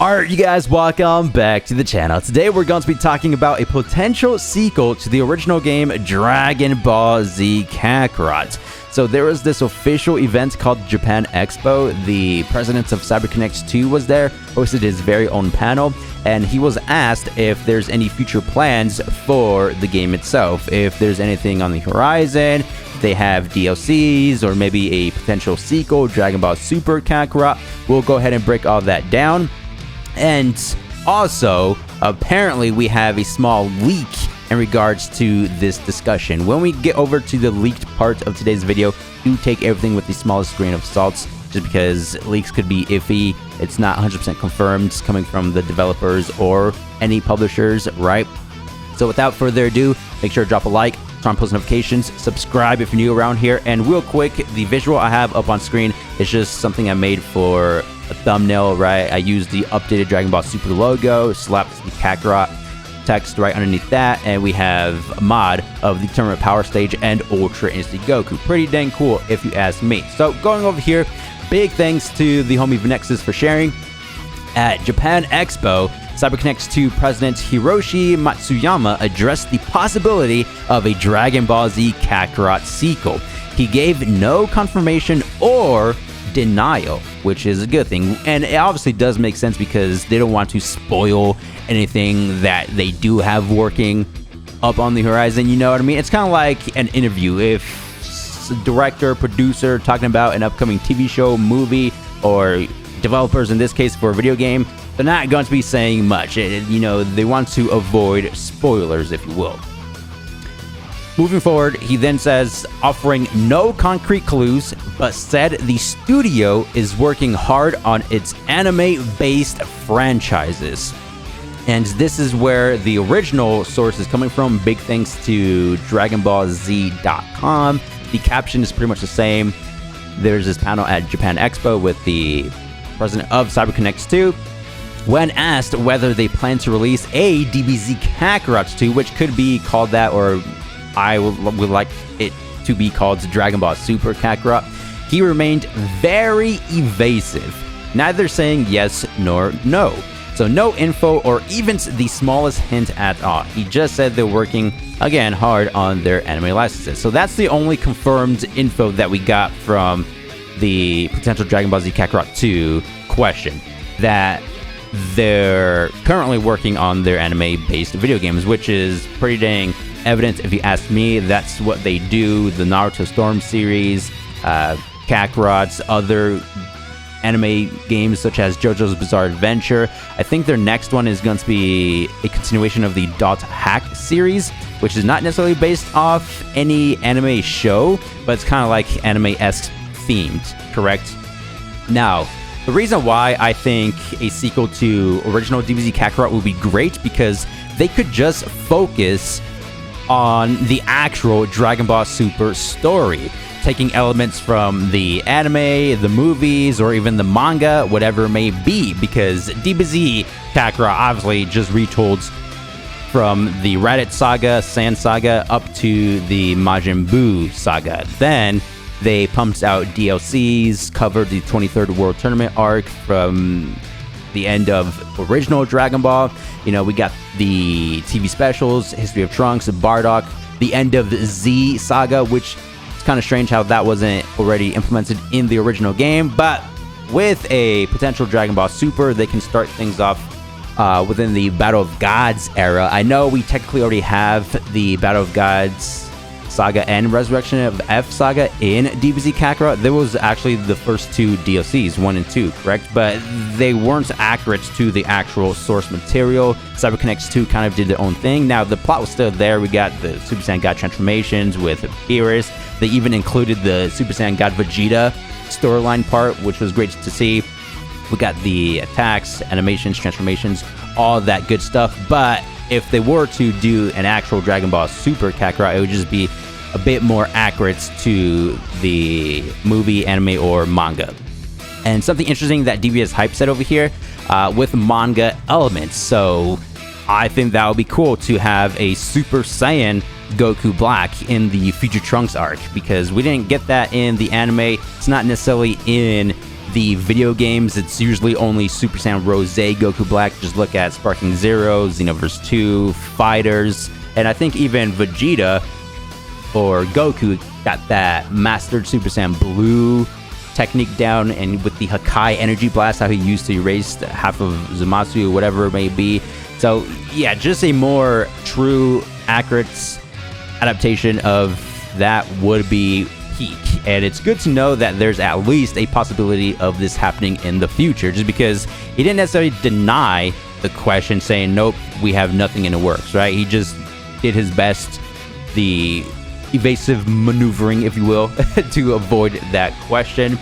Alright, you guys, welcome back to the channel. Today we're going to be talking about a potential sequel to the original game Dragon Ball Z Kakarot. So there was this official event called Japan Expo. The president of CyberConnect 2 was there, hosted his very own panel, and he was asked if there's any future plans for the game itself, if there's anything on the horizon, if they have DLCs, or maybe a potential sequel, Dragon Ball Super Kakarot. We'll go ahead and break all that down. And also, apparently we have a small leak in regards to this discussion. When we get over to the leaked part of today's video, do take everything with the smallest grain of salt, just because leaks could be iffy. It's not 100% confirmed coming from the developers or any publishers, right? So without further ado, make sure to drop a like, turn on post notifications, subscribe if you're new around here, and real quick, the visual I have up on screen is just something I made for a thumbnail, right? I used the updated Dragon Ball Super logo, slapped the Kakarot text right underneath that, and we have a mod of the Tournament Power Stage and Ultra Instinct Goku. Pretty dang cool if you ask me. So going over here, big thanks to the homie Venexus for sharing. At Japan Expo, CyberConnect 2 President Hiroshi Matsuyama addressed the possibility of a Dragon Ball Z Kakarot sequel. He gave no confirmation or denial, which is a good thing, and it obviously does make sense because they don't want to spoil anything that they do have working up on the horizon, you know what I mean? It's kind of like an interview. If a director, producer talking about an upcoming TV show, movie, or developers in this case for a video game, they're not going to be saying much. You know, they want to avoid spoilers, if you will. Moving forward, he then says, offering no concrete clues, but said the studio is working hard on its anime-based franchises. And this is where the original source is coming from. Big thanks to DragonBallZ.com. The caption is pretty much the same. There's this panel at Japan Expo with the president of CyberConnect 2. When asked whether they plan to release a DBZ Kakarot 2, which could be called that, or I would like it to be called Dragon Ball Super Kakarot, he remained very evasive, neither saying yes nor no. So no info or even the smallest hint at all. He just said they're working, again, hard on their anime licenses. So that's the only confirmed info that we got from the potential Dragon Ball Z Kakarot 2 question, that they're currently working on their anime-based video games, which is pretty dang evident if you ask me. That's what they do. The Naruto Storm series, Kakarot's other anime games such as JoJo's Bizarre Adventure. I think their next one is going to be a continuation of the Dot Hack series, which is not necessarily based off any anime show, but it's kind of like anime-esque themed, correct? Now, the reason why I think a sequel to original DBZ Kakarot would be great, because they could just focus on the actual Dragon Ball Super story, taking elements from the anime, the movies, or even the manga, whatever it may be, because DBZ Kakarot obviously just retold from the Raditz saga, Sand saga, up to the Majin Buu saga. Then they pumped out DLCs, covered the 23rd World Tournament arc from the end of original Dragon Ball. You know, we got the TV specials, History of Trunks, Bardock, the end of the Z saga, which is kind of strange how that wasn't already implemented in the original game. But with a potential Dragon Ball Super, they can start things off within the Battle of Gods era. I know we technically already have the Battle of Gods saga and Resurrection of F saga in DBZ Kakarot. There was actually the first two DLCs, 1 and 2, correct? But they weren't accurate to the actual source material. CyberConnect 2 kind of did their own thing. Now, the plot was still there. We got the Super Saiyan God transformations with Beerus. They even included the Super Saiyan God Vegeta storyline part, which was great to see. We got the attacks, animations, transformations, all that good stuff. But if they were to do an actual Dragon Ball Super Kakarot, it would just be a bit more accurate to the movie, anime, or manga. And something interesting that DBS Hype said over here, with manga elements. So I think that would be cool to have a Super Saiyan Goku Black in the Future Trunks arc, because we didn't get that in the anime. It's not necessarily in the video games, it's usually only Super Saiyan Rose, Goku Black. Just look at Sparking Zero, Xenoverse 2, Fighters, and I think even Vegeta or Goku got that mastered Super Saiyan Blue technique down, and with the Hakai Energy Blast, how he used to erase half of Zamasu or whatever it may be. So yeah, just a more true, accurate adaptation of that would be peak. And it's good to know that there's at least a possibility of this happening in the future, just because he didn't necessarily deny the question saying, nope, we have nothing in the works, right? He just did his best, the evasive maneuvering, if you will, to avoid that question.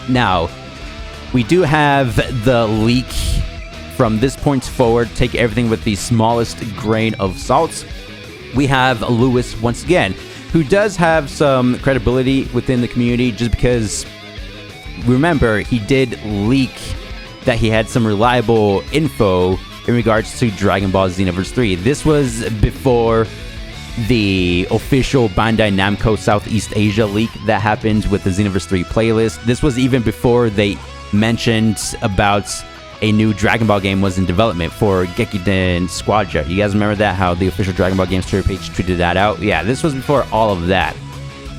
Now, we do have the leak from this point forward. Take everything with the smallest grain of salt. We have Lewis once again, who does have some credibility within the community, just because, remember, he did leak that he had some reliable info in regards to Dragon Ball Xenoverse 3. This was before the official Bandai Namco Southeast Asia leak that happened with the Xenoverse 3 playlist. This was even before they mentioned about a new Dragon Ball game was in development for Gekiden Squadra. You guys remember that? How the official Dragon Ball Games Twitter page tweeted that out? Yeah, this was before all of that.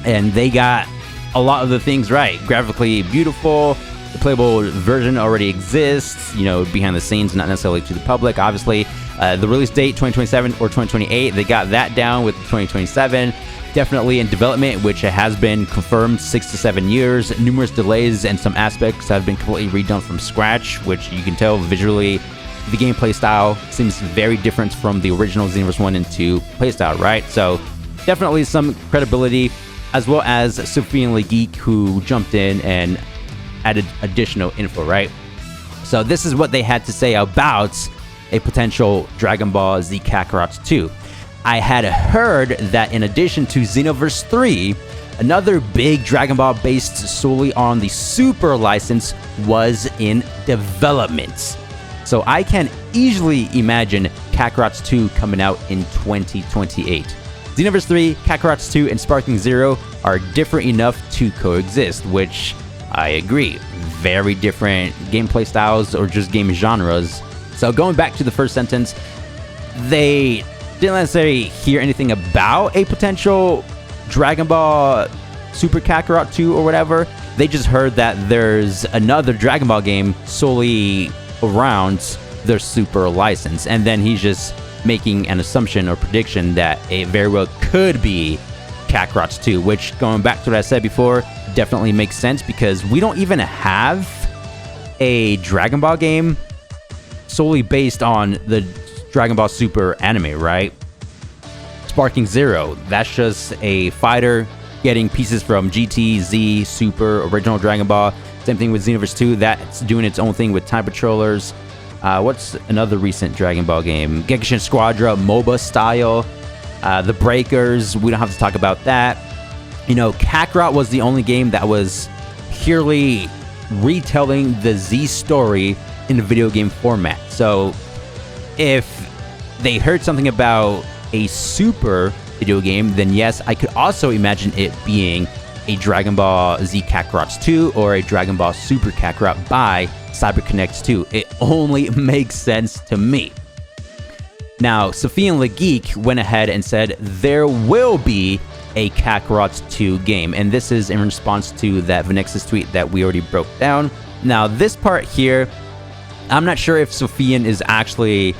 And they got a lot of the things right. Graphically beautiful. The playable version already exists, you know, behind the scenes, not necessarily to the public, obviously. The release date, 2027 or 2028, they got that down with 2027. Definitely in development, which has been confirmed 6 to 7 years. Numerous delays and some aspects have been completely redone from scratch, which you can tell visually. The gameplay style seems very different from the original Xenoverse 1 and 2 playstyle, right? So definitely some credibility, as well as Sophian Legeek, who jumped in and added additional info, right? So this is what they had to say about a potential Dragon Ball Z Kakarot 2. I had heard that in addition to Xenoverse 3, another big Dragon Ball based solely on the Super license was in development. So I can easily imagine Kakarot 2 coming out in 2028. Xenoverse 3, Kakarot 2, and Sparking Zero are different enough to coexist, which I agree. Very different gameplay styles or just game genres. So going back to the first sentence, they didn't necessarily hear anything about a potential Dragon Ball Super Kakarot 2 or whatever. They just heard that there's another Dragon Ball game solely around their Super license. And then he's just making an assumption or prediction that it very well could be Kakarot 2, which, going back to what I said before, definitely makes sense, because we don't even have a Dragon Ball game solely based on the Dragon Ball Super anime, right? Sparking Zero, that's just a fighter getting pieces from GT, Z, Super, original Dragon Ball. Same thing with Xenoverse 2, that's doing its own thing with Time Patrollers. What's another recent Dragon Ball game? Gekishin Squadra, MOBA style. The Breakers, we don't have to talk about that. You know, Kakarot was the only game that was purely retelling the Z story in a video game format. So if they heard something about a Super video game, then yes, I could also imagine it being a Dragon Ball Z Kakarot 2 or a Dragon Ball Super Kakarot by CyberConnect 2. It only makes sense to me. Now, Sophian Legeek went ahead and said there will be a Kakarot 2 game, and this is in response to that Venexus tweet that we already broke down. Now, this part here, I'm not sure if Sophian is actually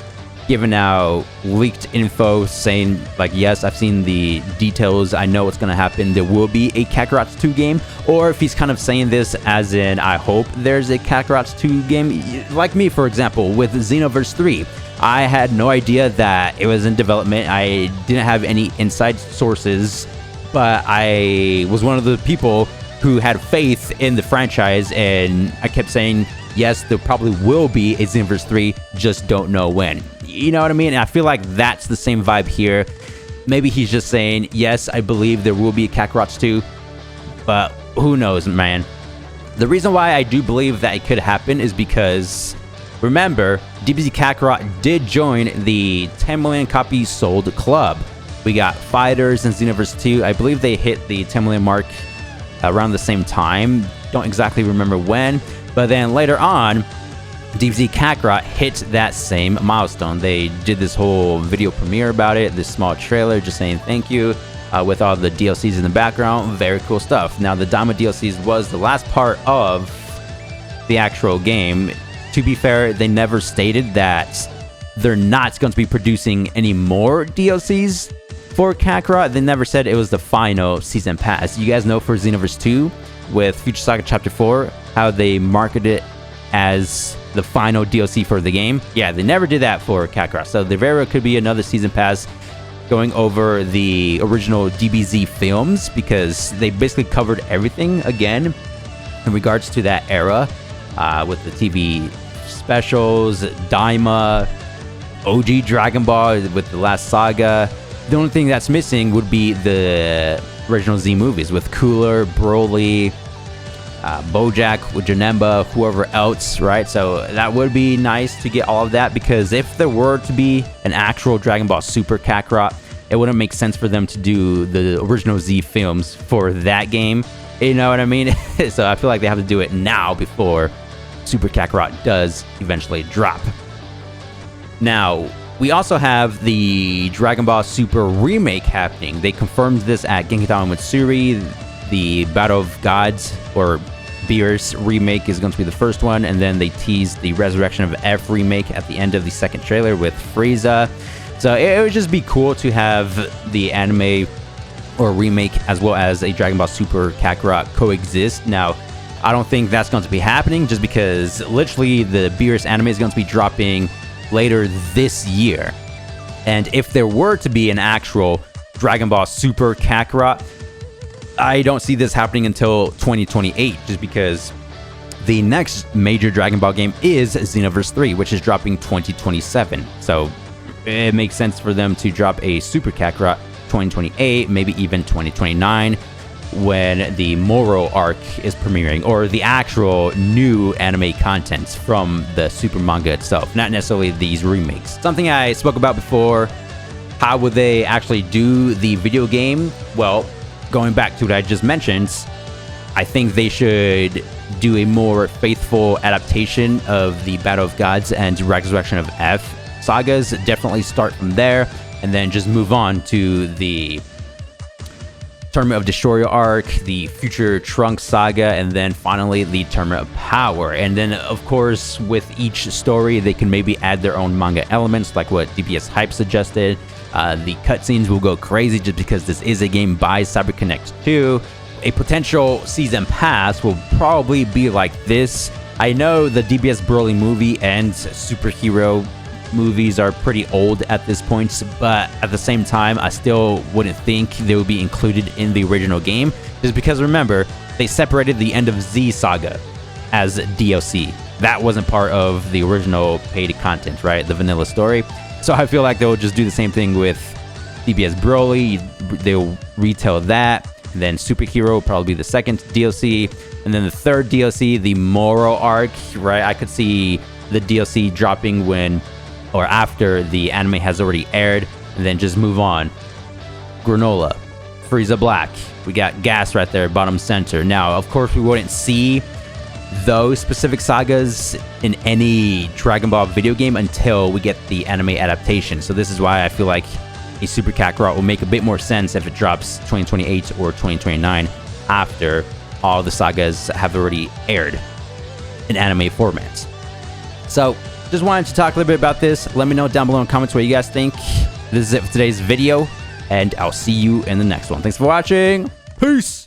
giving out leaked info saying, like, yes, I've seen the details, I know what's going to happen, there will be a Kakarot 2 game, or if he's kind of saying this as in, I hope there's a Kakarot 2 game. Like me, for example, with Xenoverse 3. I had no idea that it was in development. I didn't have any inside sources, but I was one of the people who had faith in the franchise, and I kept saying, yes, there probably will be a Xenoverse 3, just don't know when. You know what I mean? And I feel like that's the same vibe here. Maybe he's just saying, yes, I believe there will be a Kakarot 2, but who knows, man. The reason why I do believe that it could happen is because, remember, DBZ Kakarot did join the 10 million copies sold club. We got Fighters and Xenoverse 2. I believe they hit the 10 million mark around the same time. don't exactly remember when, but then later on, DBZ Kakarot hit that same milestone. They did this whole video premiere about it, this small trailer just saying thank you, with all the DLCs in the background. Very cool stuff. Now, the Dama DLCs was the last part of the actual game. To be fair, they never stated that they're not going to be producing any more DLCs for Kakarot. They never said it was the final season pass. You guys know for Xenoverse 2 with Future Saga Chapter 4, how they marketed it as the final DLC for the game. Yeah, they never did that for Kakarot. So there very well could be another season pass going over the original DBZ films, because they basically covered everything again in regards to that era, with the TV specials, Daima, OG Dragon Ball with the last saga. The only thing that's missing would be the original Z movies with Cooler, Broly, Bojack with Janemba, whoever else, right? So that would be nice to get all of that, because if there were to be an actual Dragon Ball Super Kakarot, it wouldn't make sense for them to do the original Z films for that game. You know what I mean? So I feel like they have to do it now before Super Kakarot does eventually drop. Now, we also have the Dragon Ball Super remake happening. They confirmed this at Genkidama Matsuri. The Battle of Gods, or Beerus remake, is going to be the first one, and then they teased the Resurrection of F remake at the end of the second trailer with Frieza. So it would just be cool to have the anime or remake as well as a Dragon Ball Super Kakarot coexist. Now, I don't think that's going to be happening, just because literally the Beerus anime is going to be dropping later this year. And if there were to be an actual Dragon Ball Super Kakarot, I don't see this happening until 2028, just because the next major Dragon Ball game is Xenoverse 3, which is dropping 2027. So it makes sense for them to drop a Super Kakarot 2028, maybe even 2029, when the Moro arc is premiering, or the actual new anime content from the Super manga itself, not necessarily these remakes. Something I spoke about before, how would they actually do the video game? Well, going back to what I just mentioned, I think they should do a more faithful adaptation of the Battle of Gods and Resurrection of F sagas. Definitely start from there, and then just move on to the Tournament of Destroyer arc, the Future Trunks saga, and then finally the Tournament of Power. And then, of course, with each story, they can maybe add their own manga elements, like what DBS Hype suggested. The cutscenes will go crazy just because this is a game by CyberConnect 2. A potential season pass will probably be like this. I know the DBS Broly movie and superhero movies are pretty old at this point, but at the same time, I still wouldn't think they would be included in the original game, just because, remember, they separated the end of Z Saga as DLC. That wasn't part of the original paid content, right? The vanilla story. So I feel like they'll just do the same thing with DBS Broly. They'll retell that. Then Superhero will probably be the second DLC. And then the third DLC, the Moro arc, right? I could see the DLC dropping when or after the anime has already aired, and then just move on. Granola, Frieza Black. We got Gas right there, bottom center. Now, of course, we wouldn't see those specific sagas in any Dragon Ball video game until we get the anime adaptation. So this is why I feel like a Super Kakarot will make a bit more sense if it drops 2028 or 2029 after all the sagas have already aired in anime formats. So just wanted to talk a little bit about this. Let me know down below in the comments what you guys think. This is it for today's video, and I'll see you in the next one. Thanks for watching. Peace!